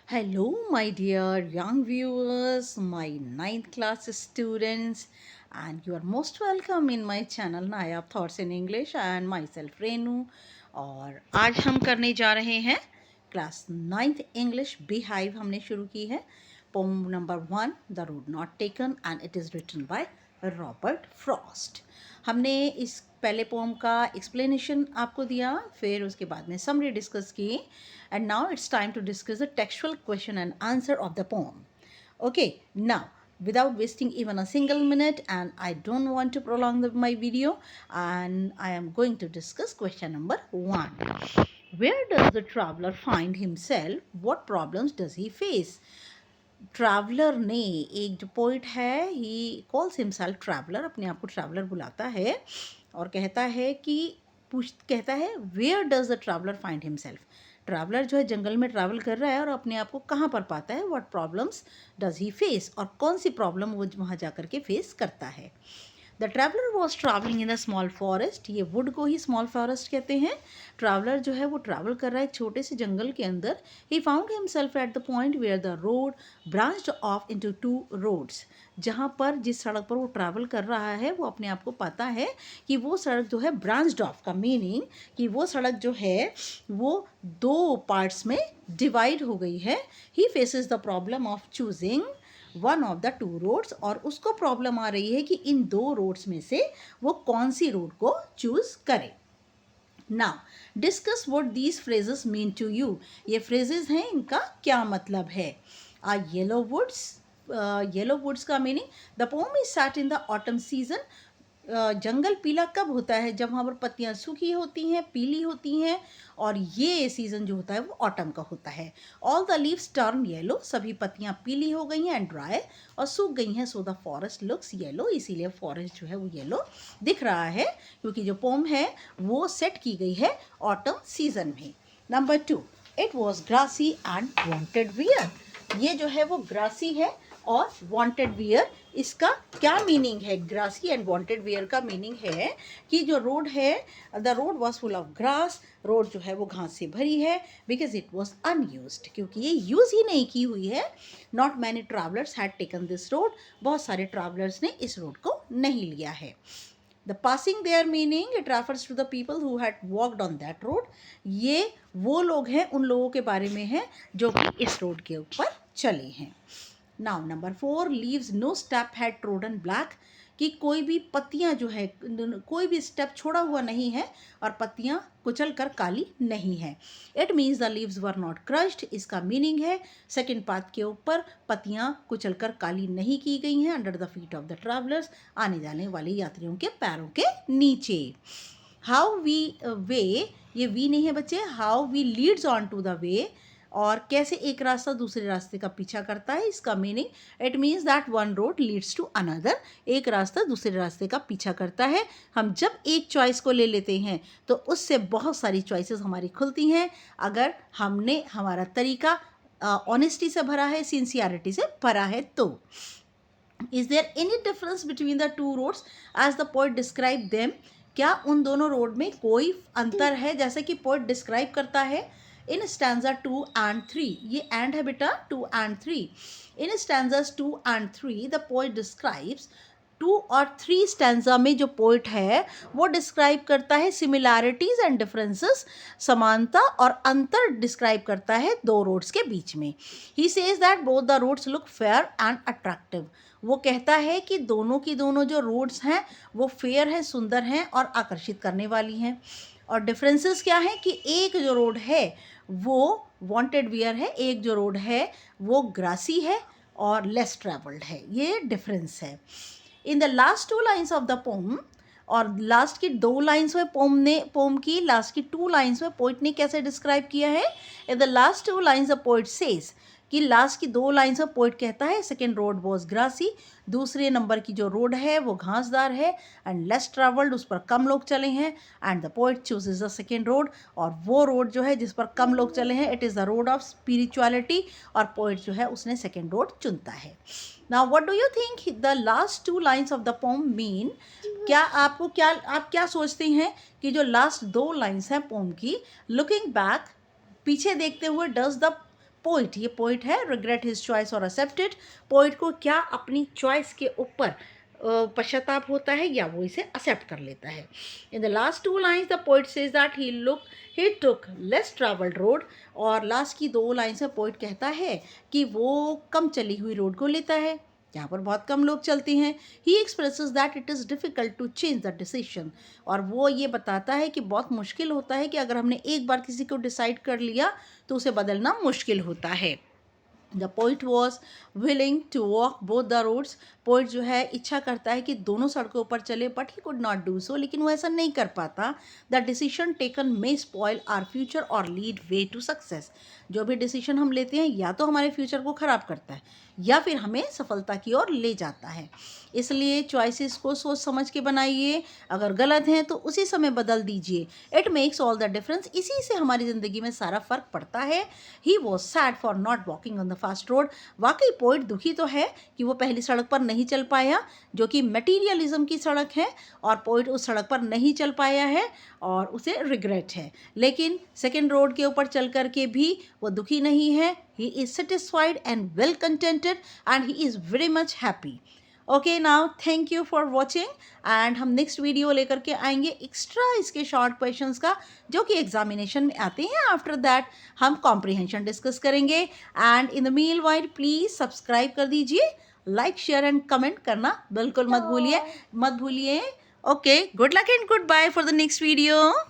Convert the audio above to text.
Hello, my dear young viewers, my ninth class students, and you are most welcome in my channel Nayab thoughts in English and my self Renu. और आज हम करने जा रहे हैं class ninth English beehive. हमने शुरू की है poem number 1 the road not taken and it is written by Robert Frost. हमने इस पहले पोम का एक्सप्लेनेशन आपको दिया, फिर उसके बाद में समरी डिस्कस की, and now it's time to discuss the textual question and answer of the poem. Okay, now without wasting even a single minute, and I don't want to prolong my video, and I am going to discuss question number 1. Where does the traveler find himself? What problems does he face? Traveller ने, एक जो poet है, he calls himself traveller, अपने आप को traveller बुलाता है और कहता है कि कहता है where does the traveller find himself. Traveller जो है जंगल में ट्रैवल कर रहा है और अपने आप को कहाँ पर पाता है, what problems does he face, और कौन सी प्रॉब्लम वो वहाँ जा कर के फेस करता है। The traveller was travelling in the small forest, ये वुड को ही स्मॉल फॉरेस्ट कहते हैं। ट्रैवलर जो है वो ट्रैवल कर रहा है एक छोटे से जंगल के अंदर। He found himself at the point where the road branched off into 2 roads, जहाँ पर जिस सड़क पर वो ट्रैवल कर रहा है वो अपने आप को पता है कि वो सड़क जो है ब्रांच्ड ऑफ का मीनिंग कि वो सड़क जो है वो 2 पार्ट्स में डिवाइड हो गई है। He faces the problem of choosing one of the 2 roads, और उसको प्रॉब्लम आ रही है कि इन 2 रोड्स में से वो कौन सी रोड को चूज करे। Now discuss what these phrases mean to you. ये फ्रेजेस हैं, इनका क्या मतलब है। येलो वुड्स, येलो वुड्स का meaning, the poem is set in the autumn season. जंगल पीला कब होता है, जब वहाँ पर पत्तियाँ सूखी होती हैं, पीली होती हैं, और ये सीज़न जो होता है वो ऑटम का होता है। All the leaves turn yellow, सभी पत्तियाँ पीली हो गई हैं, एंड ड्राई, और सूख गई हैं। So the forest looks yellow, इसीलिए फॉरेस्ट जो है वो येलो दिख रहा है, क्योंकि जो पोम है वो सेट की गई है ऑटम सीजन में। Number 2, it was grassy and wanted wear. ये जो है वो ग्रासी है और वांटेड वियर, इसका क्या मीनिंग है। ग्रासी एंड वांटेड वियर का मीनिंग है कि जो रोड है, the road was full of grass, road जो है वो घास से भरी है, बिकॉज इट वॉज अनयूज्ड, क्योंकि ये यूज़ ही नहीं की हुई है। Not many travellers had taken this road, बहुत सारे ट्रैवलर्स ने इस रोड को नहीं लिया है। The passing there meaning, it refers to the people who had walked on that road. ये वो लोग हैं, उन लोगों के बारे में है जो कि इस रोड के ऊपर चले हैं। Now number 4, leaves no step had trodden black, कि कोई भी पत्तियां जो है, कोई भी स्टेप छोड़ा हुआ नहीं है और पत्तियां कुचल कर काली नहीं है। It means the leaves were not crushed, इसका मीनिंग है सेकेंड पाथ के ऊपर पत्तियां कुचल कर काली नहीं की गई हैं under the feet of the travellers, आने जाने वाले यात्रियों के पैरों के नीचे। हाउ वी वे, ये वी नहीं है बच्चे, how way leads on to the way, और कैसे एक रास्ता दूसरे रास्ते का पीछा करता है, इसका meaning, it means that one road leads to another, एक रास्ता दूसरे रास्ते का पीछा करता है। हम जब एक चॉइस को ले लेते हैं तो उससे बहुत सारी चॉइसेस हमारी खुलती हैं, अगर हमने हमारा तरीका ऑनेस्टी से भरा है, सिंसियरिटी से भरा है तो। Is there any difference between the 2 roads as the poet describe them, क्या उन दोनों रोड में कोई अंतर है जैसे कि पोएट डिस्क्राइब करता है। इन स्टैंजा 2 and 3, ये एंड है बेटा, 2 and 3। In stanzas 2 and 3 the poet describes, 2 और 3 स्टैंजा में जो पोइट है वो डिस्क्राइब करता है सिमिलैरिटीज एंड डिफरेंसेस, समानता और अंतर डिस्क्राइब करता है 2 रोड्स के बीच में। He says that both the roads look fair and attractive, वो कहता है कि दोनों की दोनों जो रोड्स हैं वो फेयर है, सुंदर हैं और आकर्षित करने वाली हैं। और डिफरेंसेस क्या है कि एक जो रोड है वो वांटेड वियर है, एक जो रोड है वो ग्रासी है और लेस ट्रैवल्ड है, ये डिफरेंस है। In the last 2 lines of the pome, और लास्ट की 2 लाइन्स में पोम की लास्ट की 2 लाइन्स में पोइट ने कैसे डिस्क्राइब किया है। In the last 2 lines the poet says, कि लास्ट की 2 लाइन्स में पोइट कहता है सेकेंड रोड वॉज ग्रासी, दूसरे नंबर की जो रोड है वो घासदार है एंड लेस ट्रैवल्ड, उस पर कम लोग चले हैं, and the poet chooses the second road, और वो रोड जो है जिस पर कम लोग चले हैं, it is the road of spirituality, और पोइट जो है उसने सेकेंड रोड चुनता है। Now what do you think the last 2 lines of the pome mean, क्या आपको आप क्या सोचते हैं कि जो लास्ट 2 लाइन्स हैं पोम की, लुकिंग बैक, पीछे देखते हुए, डज द पोइट, ये पोइट है, रिग्रेट हिज चॉइस और एक्सेप्टेड, पोइट को क्या अपनी चॉइस के ऊपर पश्चाताप होता है या वो इसे एक्सेप्ट कर लेता है. In the last two lines the poet says that he took less travelled road, और लास्ट की 2 लाइन से पोइट कहता है कि वो कम चली हुई रोड को लेता है, यहाँ पर बहुत कम लोग चलते हैं. He expresses that it is difficult to change the decision, और वो ये बताता है कि बहुत मुश्किल होता है कि अगर हमने एक बार किसी को डिसाइड कर लिया तो उसे बदलना मुश्किल होता है. The poet was willing to walk both the roads, poet जो है इच्छा करता है कि दोनों सड़कों पर चले, but he could not do so, लेकिन वो ऐसा नहीं कर पाता. The decision taken may spoil our future और लीड वे टू सक्सेस, जो भी डिसीजन हम लेते हैं या तो हमारे फ्यूचर को ख़राब करता है या फिर हमें सफलता की ओर ले जाता है. इसलिए चॉइसेस को सोच समझ के बनाइए, अगर गलत हैं तो उसी समय बदल दीजिए. It makes all the difference, इसी से हमारी ज़िंदगी में सारा फ़र्क पड़ता है. He was sad for not walking on the fast road, वाकई पोइट दुखी तो है कि वो पहली सड़क पर नहीं चल पाया जो कि मटीरियलिज्म की सड़क है, और पोइट उस सड़क पर नहीं चल पाया है और उसे रिग्रेट है. लेकिन सेकेंड रोड के ऊपर चल कर के भी वो दुखी नहीं है. He is satisfied and well contented and he is very much happy. Okay, now thank you for watching, and हम नेक्स्ट वीडियो लेकर के आएंगे एक्स्ट्रा इसके शॉर्ट क्वेश्चंस का जो कि एग्जामिनेशन में आते हैं. आफ्टर दैट हम कॉम्प्रिहेंशन डिस्कस करेंगे. And in the meanwhile please subscribe कर दीजिए, लाइक शेयर एंड कमेंट करना बिल्कुल मत भूलिए. Okay, good luck and goodbye for the next video.